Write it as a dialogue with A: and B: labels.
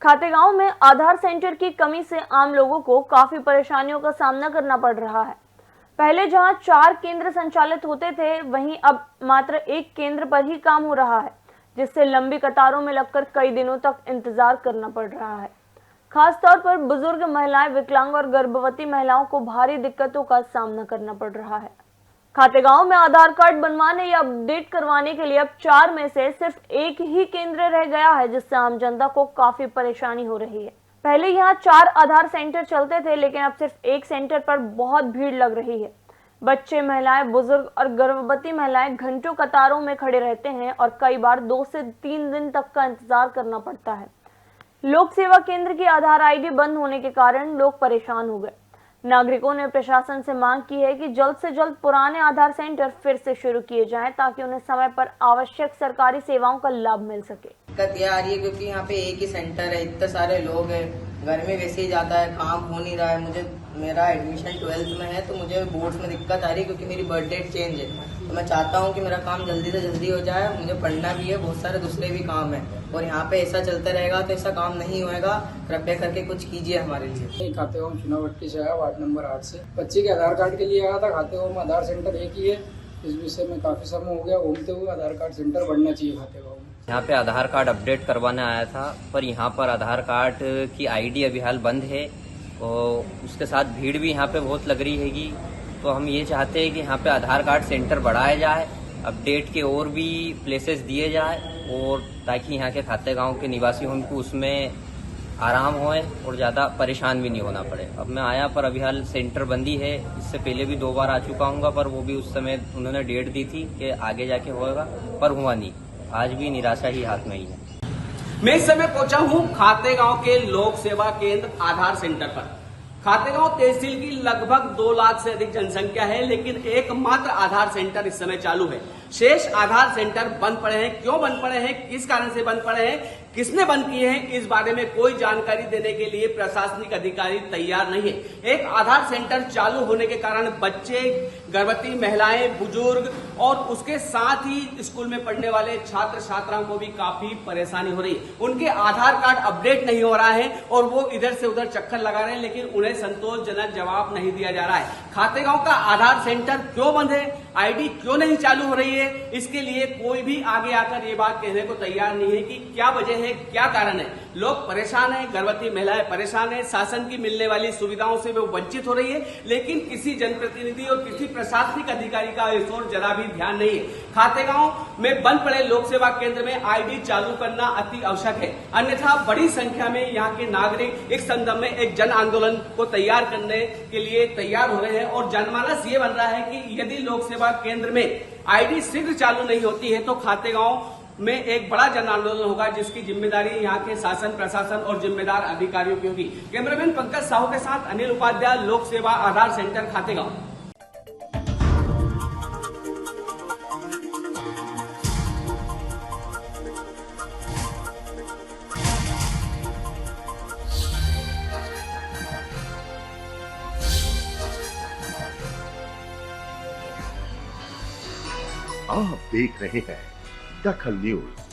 A: खातेगांव में आधार सेंटर की कमी से आम लोगों को काफी परेशानियों का सामना करना पड़ रहा है। पहले जहां 4 केंद्र संचालित होते थे, वहीं अब मात्र एक केंद्र पर ही काम हो रहा है, जिससे लंबी कतारों में लगकर कई दिनों तक इंतजार करना पड़ रहा है। खासतौर पर बुजुर्ग महिलाएं, विकलांग और गर्भवती महिलाओं को भारी दिक्कतों का सामना करना पड़ रहा है। खातेगांव में आधार कार्ड बनवाने या अपडेट करवाने के लिए अब 4 में से सिर्फ एक ही केंद्र रह गया है, जिससे आम जनता को काफी परेशानी हो रही है। पहले यहां 4 आधार सेंटर चलते थे, लेकिन अब सिर्फ एक सेंटर पर बहुत भीड़ लग रही है। बच्चे, महिलाएं, बुजुर्ग और गर्भवती महिलाएं घंटों कतारों में खड़े रहते हैं और कई बार 2 से 3 दिन तक का इंतजार करना पड़ता है। लोक सेवा केंद्र की आधार आईडी बंद होने के कारण लोग परेशान हो गए। नागरिकों ने प्रशासन से मांग की है कि जल्द से जल्द पुराने आधार सेंटर फिर से शुरू किए जाएं, ताकि उन्हें समय पर आवश्यक सरकारी सेवाओं का लाभ मिल सके।
B: दिक्कत यह आ रही है क्योंकि यहाँ पे एक ही सेंटर है, इतने सारे लोग हैं, घर में वैसे ही जाता है, काम हो नहीं रहा है। मेरा एडमिशन 12th में है, तो मुझे बोर्ड्स में दिक्कत आ रही है क्योंकि मेरी बर्थ डेट चेंज है। तो मैं चाहता हूँ कि मेरा काम जल्दी से जल्दी हो जाए, मुझे पढ़ना भी है, बहुत सारे दूसरे भी काम है, और यहाँ पे ऐसा चलता रहेगा तो ऐसा काम नहीं होएगा। कृपया करके कुछ कीजिए हमारे लिए।
C: खातेगांव चुनावट्टी से आया, वार्ड नंबर 8 से। बच्चे के आधार कार्ड के लिए आया था। खातेगांव में आधार सेंटर एक ही है, इस विषय में काफी समय हो गया घूमते हुए। आधार कार्ड सेंटर बढ़ना चाहिए खातेगांव में।
D: यहाँ पे आधार कार्ड अपडेट करवाने आया था, पर यहाँ पर आधार कार्ड की आईडी अभी हाल बंद है और उसके साथ भीड़ भी यहाँ पे बहुत लग रही हैगी। तो हम ये चाहते हैं कि यहाँ पे आधार कार्ड सेंटर बढ़ाया जाए, अपडेट के और भी प्लेसेस दिए जाए, और ताकि यहाँ के खातेगांव के निवासी उनको उसमें आराम होए और ज़्यादा परेशान भी नहीं होना पड़े। अब मैं आया, पर अभी हाल सेंटर बंदी है। इससे पहले भी 2 बार आ चुका हूँ, पर वो भी उस समय उन्होंने डेट दी थी कि आगे जाके होएगा, पर हुआ नहीं। आज भी निराशा ही हाथ में ही है।
E: मैं इस समय पहुंचा हूं खातेगांव के लोक सेवा केंद्र आधार सेंटर पर। खातेगांव तहसील की लगभग 2 लाख से अधिक जनसंख्या है, लेकिन एकमात्र आधार सेंटर इस समय चालू है। शेष आधार सेंटर बंद पड़े हैं। क्यों बंद पड़े हैं, किस कारण से बंद पड़े हैं, किसने बंद किए हैं, इस बारे में कोई जानकारी देने के लिए प्रशासनिक अधिकारी तैयार नहीं है। एक आधार सेंटर चालू होने के कारण बच्चे, गर्भवती महिलाएं, बुजुर्ग और उसके साथ ही स्कूल में पढ़ने वाले छात्र छात्राओं को भी काफी परेशानी हो रही है। उनके आधार कार्ड अपडेट नहीं हो रहा है और वो इधर से उधर चक्कर लगा रहे हैं, लेकिन उन्हें संतोषजनक जवाब नहीं दिया जा रहा है। खातेगांव का आधार सेंटर क्यों बंद है, आईडी क्यों नहीं चालू हो रही है, इसके लिए कोई भी आगे आकर ये बात कहने को तैयार नहीं है कि क्या वजह है, क्या कारण है। लोग परेशान हैं, गर्भवती महिलाएं परेशान हैं, शासन की मिलने वाली सुविधाओं से वो वंचित हो रही है, लेकिन किसी जनप्रतिनिधि और किसी प्रशासनिक अधिकारी का इस ओर जरा भी ध्यान नहीं है। खातेगांव में बंद पड़े लोक सेवा केंद्र में आईडी चालू करना अति आवश्यक है, अन्यथा बड़ी संख्या में यहाँ के नागरिक एक संदर्भ में एक जन आंदोलन को तैयार करने के लिए तैयार हो रहे हैं। और जनमानस ये बन रहा है कि यदि लोक सेवा केंद्र में आईडी शीघ्र चालू नहीं होती है तो खातेगांव में एक बड़ा जन आंदोलन होगा, जिसकी जिम्मेदारी यहाँ के शासन, प्रशासन और जिम्मेदार अधिकारियों की होगी। कैमरामैन पंकज साहू के साथ अनिल उपाध्याय, लोक सेवा आधार सेंटर खातेगांव।
F: आप देख रहे हैं दखल न्यूज।